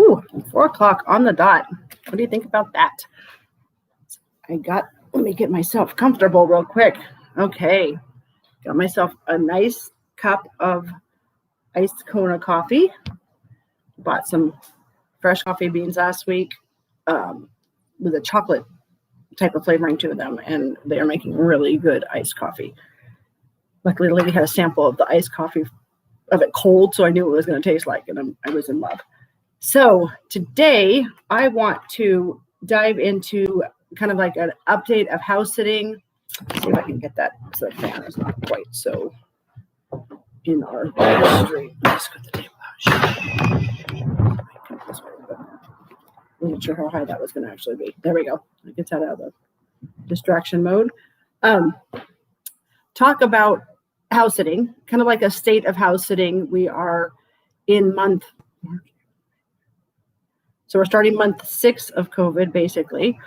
Ooh, 4 o'clock on the dot. What do you think about that? Let me get myself comfortable real quick. Okay. Got myself a nice cup of iced Kona coffee. Bought some fresh coffee beans last week with a chocolate type of flavoring to them, and they are making really good iced coffee. Luckily, the lady had a sample of the iced coffee of it cold, so I knew what it was going to taste like, and I was in love. So today, I want to dive into kind of like an update of house sitting. Let's see if I can get that so the fan is not quite so in our laundry. Let's put the table out. I'm not sure how high that was going to actually be. There we go. It gets out of the distraction mode. Talk about house sitting, kind of like a state of house sitting. We are in month. So we're starting month 6 of COVID, basically.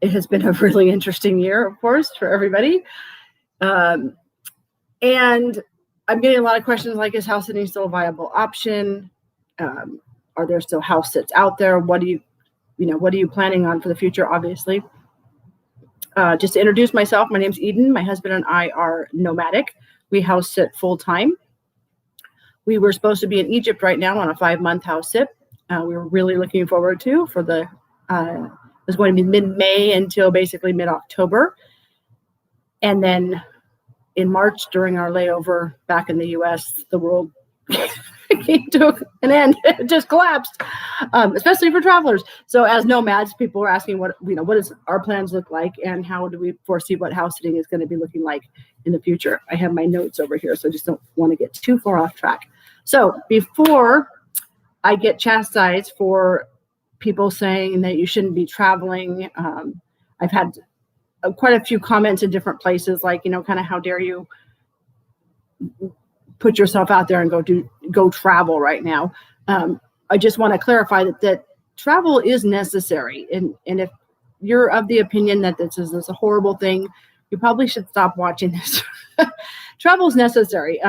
It has been a really interesting year, of course, for everybody. And I'm getting a lot of questions like, is house sitting still a viable option? Are there still house sits out there? What are you planning on for the future, obviously? Just to introduce myself, my name's Eden. My husband and I are nomadic. We house sit full time. We were supposed to be in Egypt right now on a 5-month house sit. We were really looking forward to it was going to be mid-May until basically mid-October. And then in March, during our layover back in the U.S., the world came to an end. It just collapsed, especially for travelers. So as nomads, people were asking what does our plans look like, and how do we foresee what house sitting is going to be looking like in the future. I have my notes over here, so I just don't want to get too far off track. So before I get chastised for people saying that you shouldn't be traveling, I've had quite a few comments in different places, like, kind of how dare you put yourself out there and go travel right now. I just want to clarify that travel is necessary. And if you're of the opinion that this is a horrible thing, you probably should stop watching this. Travel is necessary.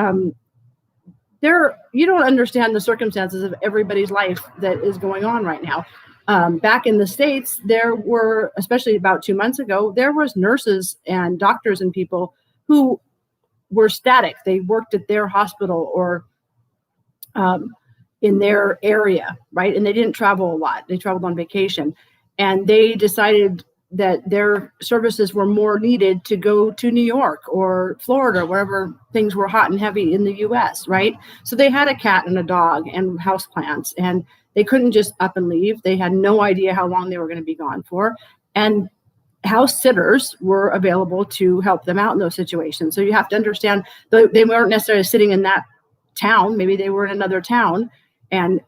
You don't understand the circumstances of everybody's life that is going on right now. Back in the States, there were, especially about 2 months ago, there was nurses and doctors and people who were static. They worked at their hospital or in their area, right? And they didn't travel a lot. They traveled on vacation. And they decided that their services were more needed to go to New York or Florida, wherever things were hot and heavy in the US, right? So they had a cat and a dog and houseplants, and they couldn't just up and leave. They had no idea how long they were going to be gone for. And house sitters were available to help them out in those situations. So you have to understand, they weren't necessarily sitting in that town. Maybe they were in another town, and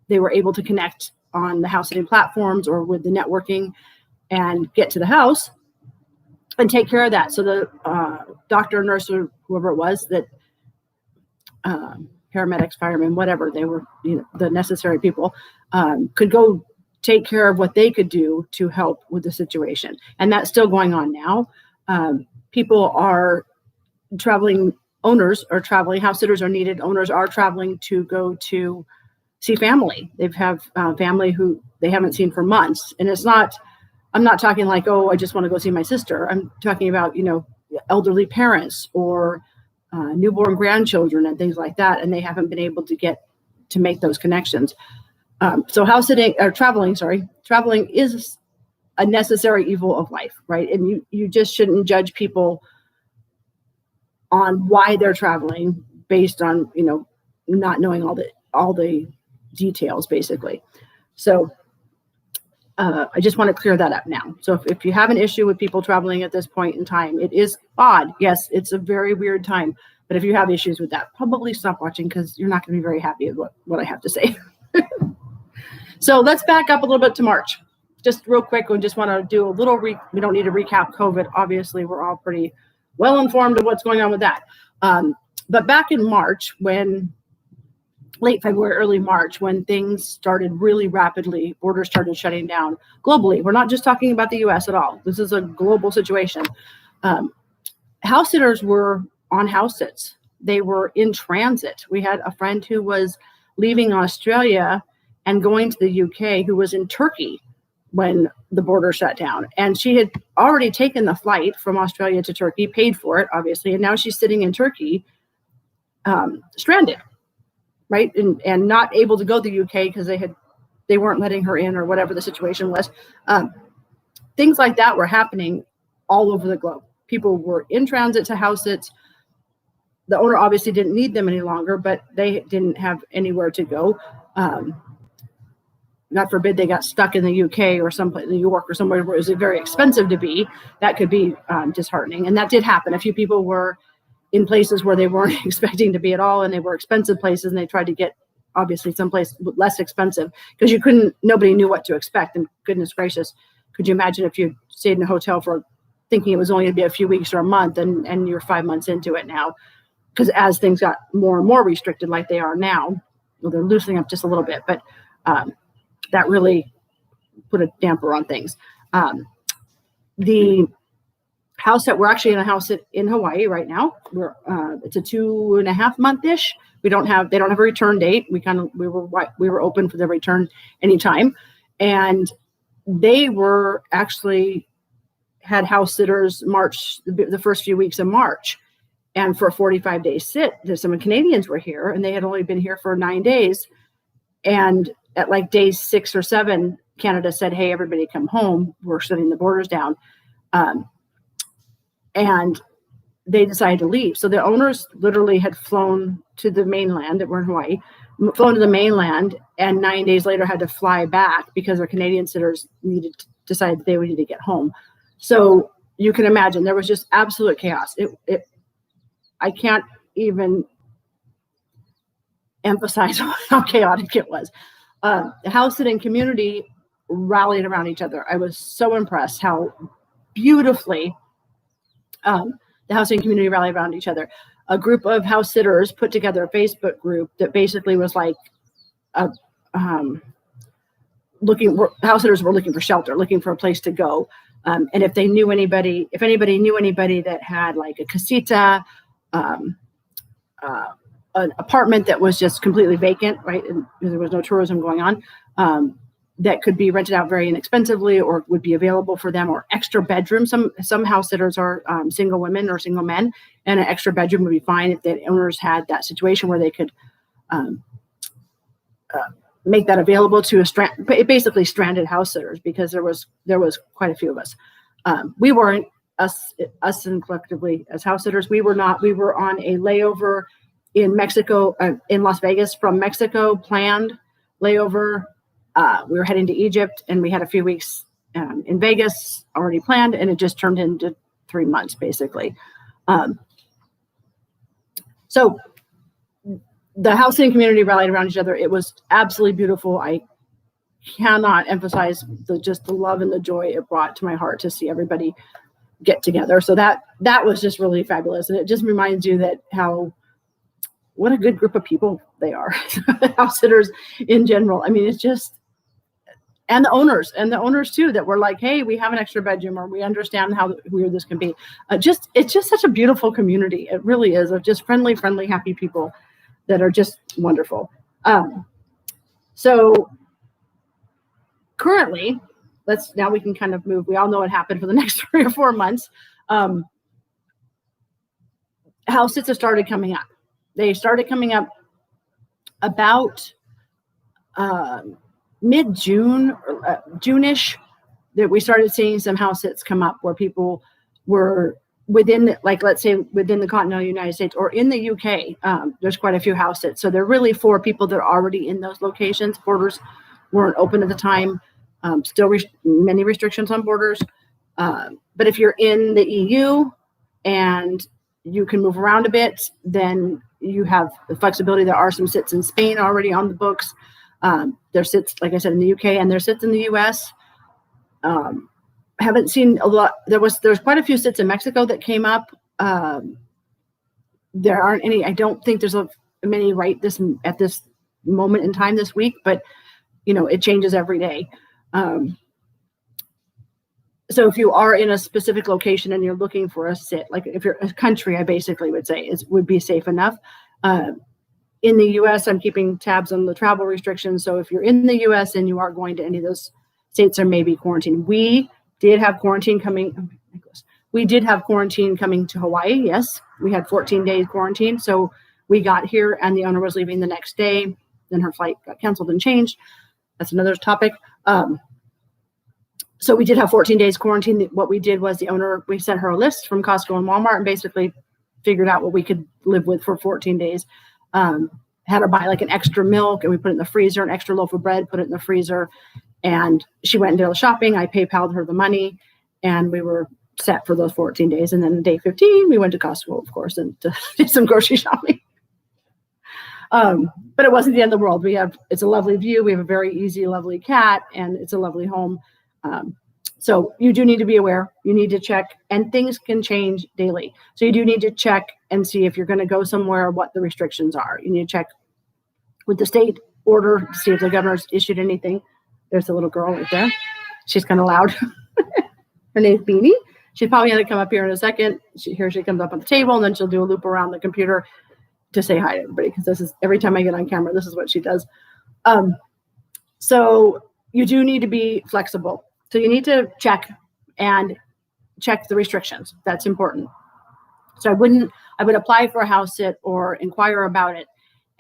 they were able to connect on the house sitting platforms or with the networking and get to the house and take care of that. So the doctor, nurse, or whoever it was that paramedics, firemen, whatever, they were, the necessary people, could go take care of what they could do to help with the situation. And that's still going on now. People are traveling, owners are traveling, house sitters are needed, owners are traveling to go to see family. They have family who they haven't seen for months. And I'm not talking like, oh, I just want to go see my sister. I'm talking about, elderly parents or newborn grandchildren and things like that. And they haven't been able to make those connections. So traveling is a necessary evil of life, right? And you just shouldn't judge people on why they're traveling based on, not knowing all the details, basically. So I just want to clear that up now. So if you have an issue with people traveling at this point in time, it is odd. Yes, it's a very weird time. But if you have issues with that, probably stop watching, because you're not going to be very happy with what I have to say. So let's back up a little bit to March. Just real quick, we just want to do a little, we don't need to recap COVID. Obviously, we're all pretty well informed of what's going on with that. But back in March, late February, early March, when things started really rapidly, borders started shutting down globally. We're not just talking about the US at all. This is a global situation. House sitters were on house sits. They were in transit. We had a friend who was leaving Australia and going to the UK, who was in Turkey when the border shut down. And she had already taken the flight from Australia to Turkey, paid for it, obviously. And now she's sitting in Turkey, stranded, right? And not able to go to the UK because they weren't letting her in or whatever the situation was. Things like that were happening all over the globe. People were in transit to house sits. The owner obviously didn't need them any longer, but they didn't have anywhere to go. God forbid they got stuck in the UK or someplace, New York or somewhere where it was very expensive to be. That could be disheartening. And that did happen. A few people were in places where they weren't expecting to be at all, and they were expensive places, and they tried to get obviously someplace less expensive because nobody knew what to expect. And goodness gracious, could you imagine if you stayed in a hotel for thinking it was only going to be a few weeks or a month, and you're 5 months into it now? Because as things got more and more restricted like they are now, well, they're loosening up just a little bit, but that really put a damper on things. The house that we're actually in a house in Hawaii right now, it's a 2.5 month-ish. They don't have a return date. We were open for the return anytime. And they were actually had house sitters the first few weeks of March. And for a 45-day sit, some Canadians were here, and they had only been here for 9 days. And at like day 6 or 7, Canada said, "Hey, everybody come home. We're shutting the borders down." And they decided to leave. So the owners literally had flown to the mainland, that were in Hawaii, flown to the mainland, and 9 days later had to fly back because their Canadian sitters decided they would need to get home. So you can imagine there was just absolute chaos. I can't even emphasize how chaotic it was. The house sitting community rallied around each other. I was so impressed how beautifully the house sitting community rallied around each other. A group of house sitters put together a Facebook group that basically was like house sitters were looking for shelter, looking for a place to go. And if anybody knew anybody that had like a casita, an apartment that was just completely vacant, right? And there was no tourism going on, that could be rented out very inexpensively or would be available for them, or extra bedroom. Some house sitters are single women or single men, and an extra bedroom would be fine if the owners had that situation where they could make that available to basically stranded house sitters, because there was quite a few of us. We weren't us and collectively as house sitters. We were not. We were on a layover in Mexico, in Las Vegas from Mexico, planned layover. We were heading to Egypt, and we had a few weeks in Vegas already planned, and it just turned into 3 months basically. So the housing community rallied around each other. It was absolutely beautiful. I cannot emphasize the love and the joy it brought to my heart to see everybody get together. So that was just really fabulous. And it just reminds you what a good group of people they are, house sitters in general. I mean, it's just, and the owners too, that were like, "Hey, we have an extra bedroom," or "We understand how weird this can be." It's just such a beautiful community. It really is, of just friendly, happy people that are just wonderful. So currently, now we can kind of move. We all know what happened for the next 3 or 4 months. House sits have started coming up. They started coming up about mid-June, or June-ish, that we started seeing some house sits come up where people were within, let's say within the continental United States or in the UK. There's quite a few house sits. So they're really for people that are already in those locations. Borders weren't open at the time. Still many restrictions on borders. But if you're in the EU and you can move around a bit, then you have the flexibility. There are some sits in Spain already on the books. There's sits, like I said, in the UK, and there's sits in the US. Haven't seen a lot. There's quite a few sits in Mexico that came up. There aren't any. I don't think there's many at this moment in time this week, but it changes every day. So if you are in a specific location and you're looking for a sit, like if you're a country, I basically would say would be safe enough. in the U.S., I'm keeping tabs on the travel restrictions. So if you're in the U.S. and you are going to any of those states, there may be quarantine. We did have quarantine coming. We did have quarantine coming to Hawaii. Yes, we had 14 days quarantine. So we got here and the owner was leaving the next day. Then her flight got canceled and changed. That's another topic. So we did have 14 days quarantine. What we did was we sent her a list from Costco and Walmart and basically figured out what we could live with for 14 days. Had her buy like an extra milk and we put it in the freezer, an extra loaf of bread, put it in the freezer. And she went and did all the shopping. I PayPal'd her the money and we were set for those 14 days. And then day 15, we went to Costco, of course, and to do some grocery shopping. But it wasn't the end of the world. It's a lovely view. We have a very easy, lovely cat and it's a lovely home. So you do need to be aware. You need to check, and things can change daily. So you do need to check and see if you're going to go somewhere, what the restrictions are. You need to check with the state order to see if the governor's issued anything. There's a little girl right there. She's kind of loud. Her name's Beanie. She probably had to come up here in a second. Here she comes up on the table, and then she'll do a loop around the computer to say hi to everybody, because this is every time I get on camera, this is what she does. So you do need to be flexible. So you need to check the restrictions. That's important. So I would apply for a house sit or inquire about it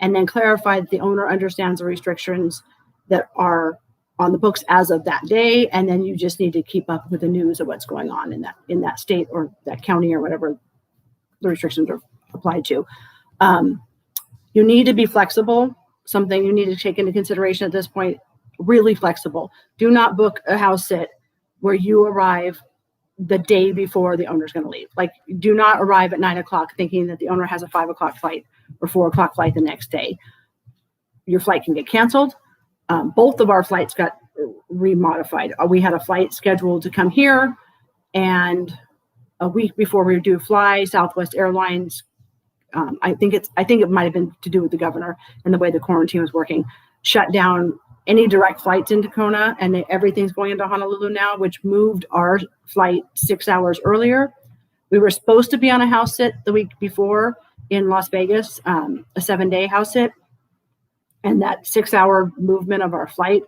and then clarify that the owner understands the restrictions that are on the books as of that day. And then you just need to keep up with the news of what's going on in that state or that county or whatever the restrictions are applied to. You need to be flexible, something you need to take into consideration at this point. Really flexible. Do not book a house sit where you arrive the day before the owner's going to leave. Like, do not arrive at 9 o'clock thinking that the owner has a 5 o'clock flight or 4 o'clock flight the next day. Your flight can get canceled. Both of our flights got remodified. We had a flight scheduled to come here, and a week before we were due to fly, Southwest Airlines, I think it might have been to do with the governor and the way the quarantine was working, shut down any direct flights into Kona, and everything's going into Honolulu now, which moved our flight 6 hours earlier. We were supposed to be on a house sit the week before in Las Vegas, a 7-day house sit. And that 6-hour movement of our flight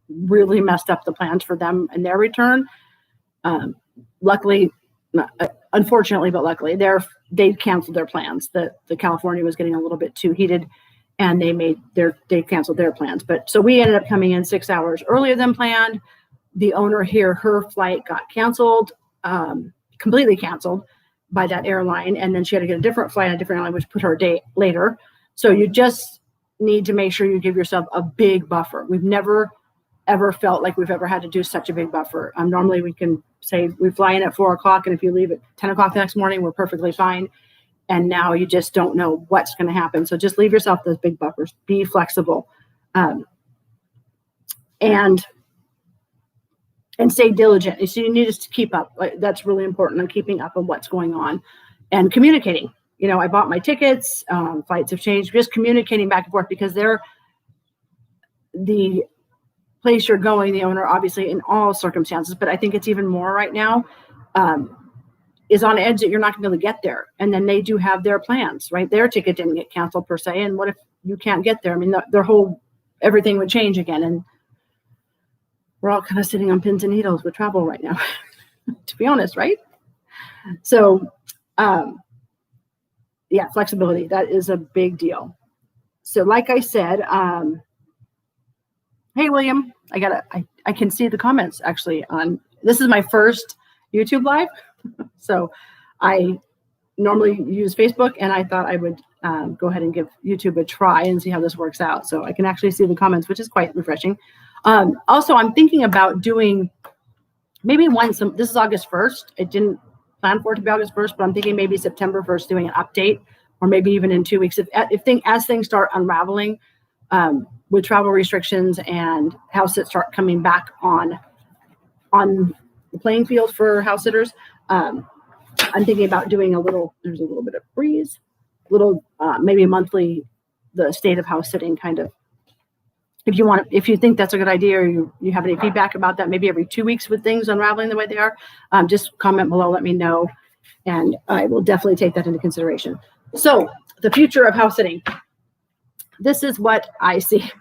really messed up the plans for them and their return. Unfortunately, but luckily, they canceled their plans. The California was getting a little bit too heated, and they canceled their plans. But so we ended up coming in 6 hours earlier than planned. The owner here, her flight got canceled, completely canceled by that airline. And then she had to get a different flight, a different airline, which put her a day later. So you just need to make sure you give yourself a big buffer. We've never, ever felt like we've ever had to do such a big buffer. Normally we can say we fly in at 4 o'clock, and if you leave at 10 o'clock the next morning, we're perfectly fine. And now you just don't know what's going to happen. So just leave yourself those big buffers. Be flexible, and stay diligent. So you need to keep up. That's really important, on keeping up on what's going on and communicating. I bought my tickets. Flights have changed. Just communicating back and forth, because they're the place you're going. The owner, obviously, in all circumstances, but I think it's even more right now, is on edge that you're not going to be able to get there. And then they do have their plans, right? Their ticket didn't get canceled per se. And what if you can't get there? I mean, their whole, everything would change again. And we're all kind of sitting on pins and needles with travel right now, to be honest, right? So, yeah, flexibility, that is a big deal. So like I said, hey, William, I can see the comments actually this is my first YouTube live. So I normally use Facebook, and I thought I would go ahead and give YouTube a try and see how this works out. So I can actually see the comments, which is quite refreshing. Also, I'm thinking about doing maybe this is August 1st. I didn't plan for it to be August 1st, but I'm thinking maybe September 1st doing an update, or maybe even in 2 weeks. As things start unraveling with travel restrictions and house sits start coming back on the playing field for house sitters, I'm thinking about doing there's a little bit of breeze, maybe monthly, the state of house sitting kind of. If you think that's a good idea, or you have any feedback about that, maybe every 2 weeks with things unraveling the way they are, just comment below, let me know, and I will definitely take that into consideration. So the future of house sitting. this is what I see.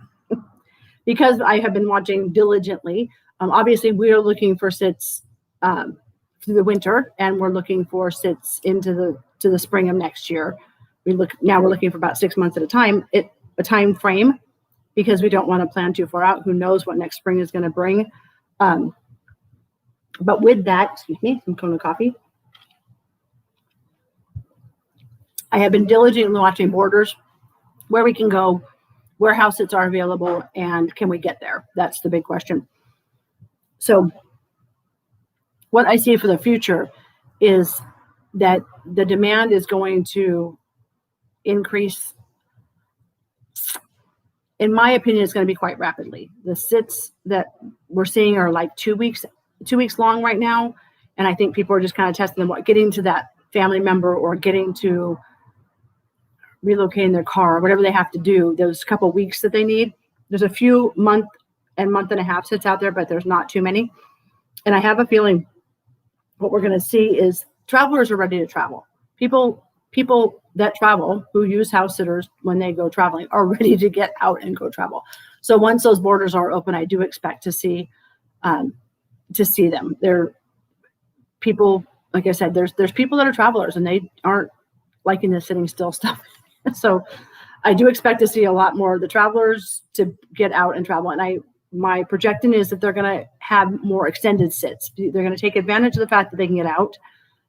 Because I have been watching diligently. Obviously, we are looking for sits through the winter, and we're looking for sits into the spring of next year. We're looking for about 6 months at a time. A time frame, because we don't want to plan too far out. Who knows what next spring is going to bring? But with that, excuse me, some cone of coffee. I have been diligently watching borders, where we can go, where house sits are available, and can we get there? That's the big question. So what I see for the future is that the demand is going to increase. In my opinion, it's going to be quite rapidly. The sits that we're seeing are like 2 weeks long right now. And I think people are just kind of testing them, getting to that family member or getting to relocating their car, whatever they have to do, those couple of weeks that they need. There's a few month and a half sits out there, but there's not too many. And I have a feeling what we're going to see is travelers are ready to travel. People that travel, who use house sitters when they go traveling, are ready to get out and go travel. So once those borders are open, I do expect to see them. There, people, like I said, there's people that are travelers and they aren't liking the sitting still stuff. So I do expect to see a lot more of the travelers to get out and travel. And my projection is that they're going to have more extended sits. They're going to take advantage of the fact that they can get out,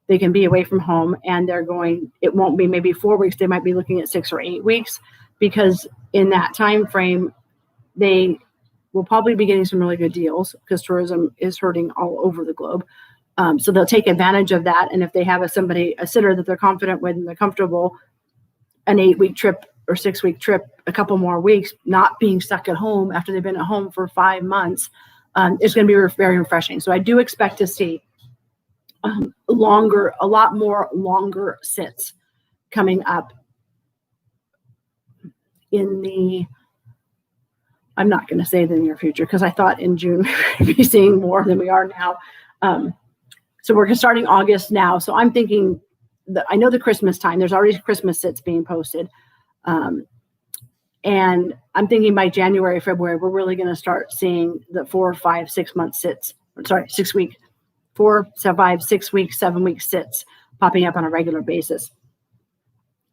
they can be away from home, and it won't be maybe 4 weeks. They might be looking at 6 or 8 weeks, because in that time frame, they will probably be getting some really good deals, because tourism is hurting all over the globe. So they'll take advantage of that. And if they have a sitter that they're confident with and they're comfortable, an 8-week trip or 6-week trip, a couple more weeks, not being stuck at home after they've been at home for 5 months, is going to be very refreshing. So I do expect to see a lot more longer sits coming up I'm not going to say the near future, because I thought in June we'd be seeing more than we are now. So we're starting August now. So I'm thinking I know the Christmas time, there's already Christmas sits being posted. And I'm thinking by January, February, we're really going to start seeing the 4, 5, 6 month sits. 6 week, 4, 5, 6 weeks, 7 week sits popping up on a regular basis.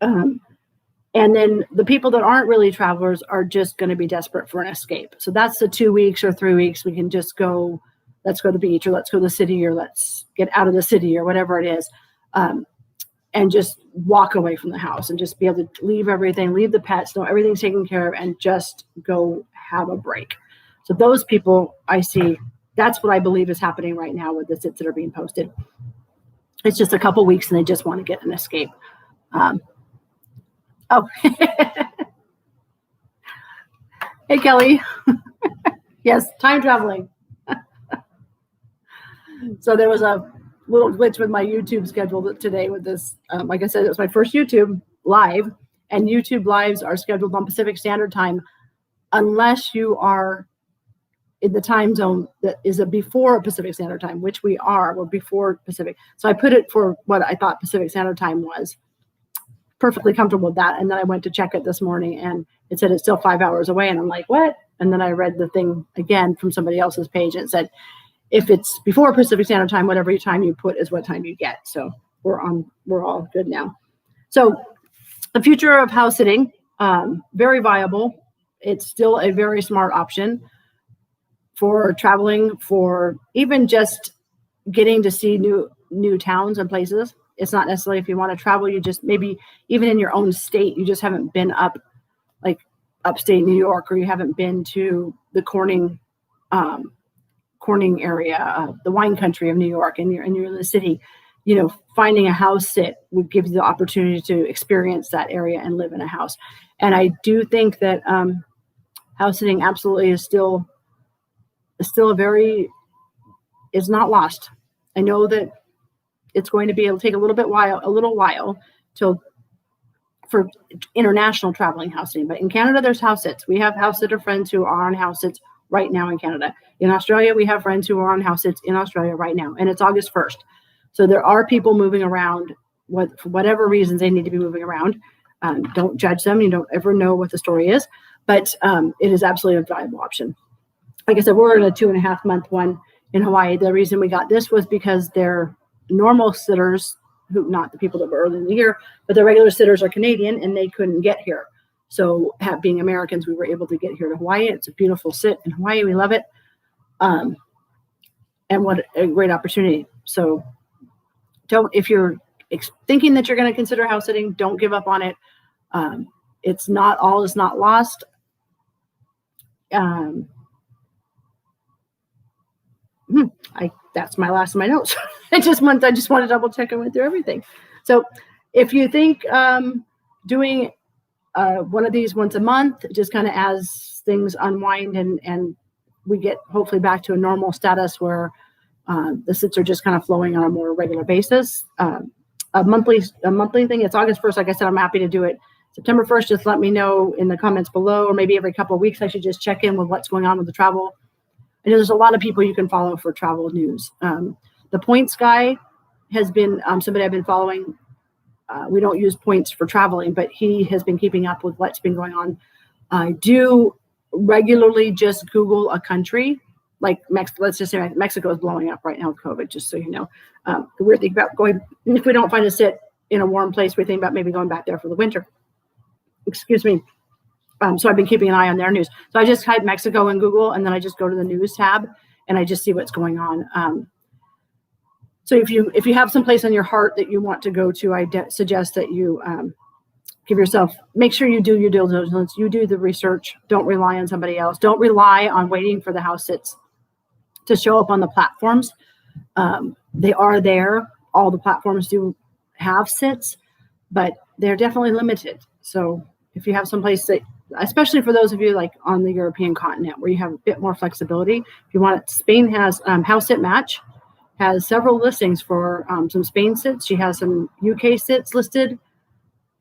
And then the people that aren't really travelers are just going to be desperate for an escape. So that's the 2 weeks or 3 weeks. We can just go, let's go to the beach, or let's go to the city, or let's get out of the city, or whatever it is. And just walk away from the house and just be able to leave everything, leave the pets, know everything's taken care of, and just go have a break. So those people I see, that's what I believe is happening right now with the sits that are being posted. It's just a couple weeks and they just want to get an escape. Hey, Kelly. Yes, time traveling. So there was a little glitch with my YouTube schedule today with this. Like I said, it was my first YouTube live, and YouTube lives are scheduled on Pacific Standard Time unless you are in the time zone that is before Pacific Standard Time, which we're before Pacific. So I put it for what I thought Pacific Standard Time was. Perfectly comfortable with that. And then I went to check it this morning and it said it's still 5 hours away. And I'm like, what? And then I read the thing again from somebody else's page, and it said, if it's before Pacific Standard Time, whatever time you put is what time you get. So we're all good now. So the future of house sitting, very viable. It's still a very smart option for traveling, for even just getting to see new towns and places. It's not necessarily if you want to travel, you just maybe even in your own state, you just haven't been upstate New York, or you haven't been to the Corning area, the wine country of New York, and you're in the city. Finding a house sit would give you the opportunity to experience that area and live in a house. And I do think that house sitting absolutely is still is not lost. I know that it's going to be able to take a little while for international traveling house sitting. But in Canada, there's house sits. We have house sitter friends who are on house sits right now in Canada. In Australia, we have friends who are on house sits in Australia right now, and it's August 1st. So there are people moving around for whatever reasons they need to be moving around. Don't judge them. You don't ever know what the story is, but it is absolutely a viable option. Like I said, we're in a 2.5 month one in Hawaii. The reason we got this was because their normal sitters, who not the people that were early in the year, but the regular sitters are Canadian and they couldn't get here. So being Americans, we were able to get here to Hawaii. It's a beautiful sit in Hawaii. We love it. And what a great opportunity. So if you're thinking that you're going to consider house sitting, don't give up on it. It's not all is not lost. That's my last of my notes. I just want to double check I went through everything. So if you think doing one of these once a month, just kind of as things unwind and we get hopefully back to a normal status where the sits are just kind of flowing on a more regular basis. A monthly thing. It's August 1st. Like I said, I'm happy to do it. September 1st, just let me know in the comments below, or maybe every couple of weeks, I should just check in with what's going on with the travel. I know there's a lot of people you can follow for travel news. The points guy has been somebody I've been following. We don't use points for traveling, but he has been keeping up with what's been going on. I do regularly just Google a country, like Mexico. Let's just say Mexico is blowing up right now with COVID, just so you know. The weird thing about going, if we don't find a sit in a warm place, we think about maybe going back there for the winter. Excuse me. So I've been keeping an eye on their news. So I just type Mexico in Google, and then I just go to the news tab, and I just see what's going on. So if you have some place on your heart that you want to go to, I suggest that you make sure you do your due diligence. You do the research. Don't rely on somebody else. Don't rely on waiting for the house sits to show up on the platforms. They are there. All the platforms do have sits, but they're definitely limited. So if you have some place that, especially for those of you like on the European continent where you have a bit more flexibility, if you want it, Spain has House Sit Match has several listings for some Spain sits. She has some UK sits listed.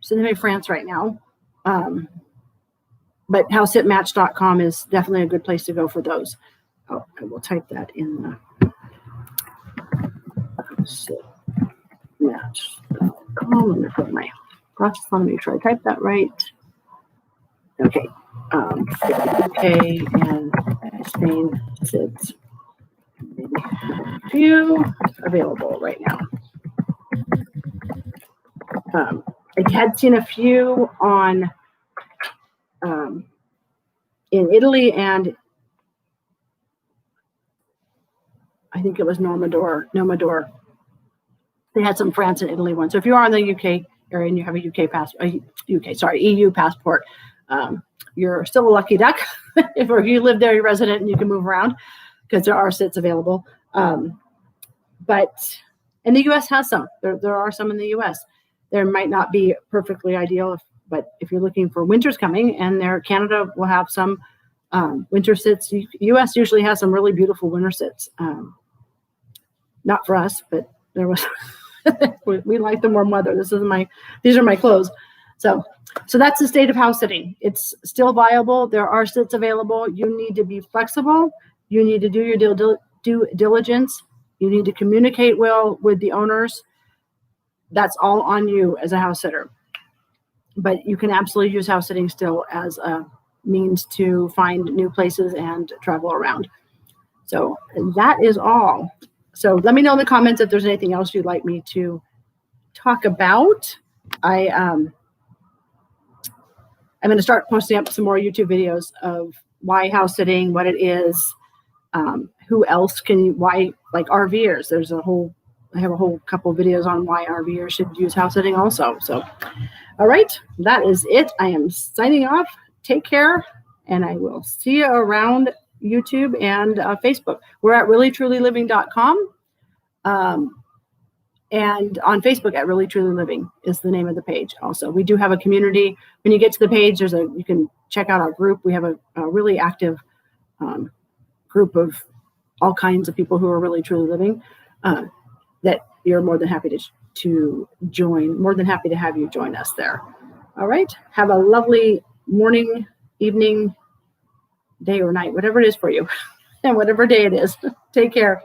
She's in France right now. But housesitmatch.com is definitely a good place to go for those. Oh, I will type that in the housesitmatch.com. Let me put my process on to make sure I type that right. Okay. UK and Spain sits. Few available right now. I had seen a few on in Italy, and I think it was Nomador. They had some France and Italy ones. So if you are in the UK area and you have a EU passport, you're still a lucky duck. If you live there, you're resident, and you can move around because there are sits available. But the U.S. has some. There are some in the U.S. There might not be perfectly ideal, but if you're looking for winter's coming, and Canada will have some winter sits. U.S. usually has some really beautiful winter sits. Not for us, but there was. we like the warm weather. These are my clothes. So that's the state of house sitting. It's still viable. There are sits available. You need to be flexible. You need to do your due diligence. You need to communicate well with the owners. That's all on you as a house sitter. But you can absolutely use house sitting still as a means to find new places and travel around. So that is all. So let me know in the comments if there's anything else you'd like me to talk about. I'm going to start posting up some more YouTube videos of why house sitting, what it is, who else why like RVers. I have a whole couple of videos on why RVers should use house sitting also. So, all right, that is it. I am signing off. Take care, and I will see you around YouTube and Facebook. We're at reallytrulyliving.com. And on Facebook at Really Truly Living is the name of the page. Also, we do have a community. When you get to the page, you can check out our group. We have a really active group of all kinds of people who are really truly living that you're more than happy to join. More than happy to have you join us there. All right. Have a lovely morning, evening, day or night, whatever it is for you, and whatever day it is. Take care.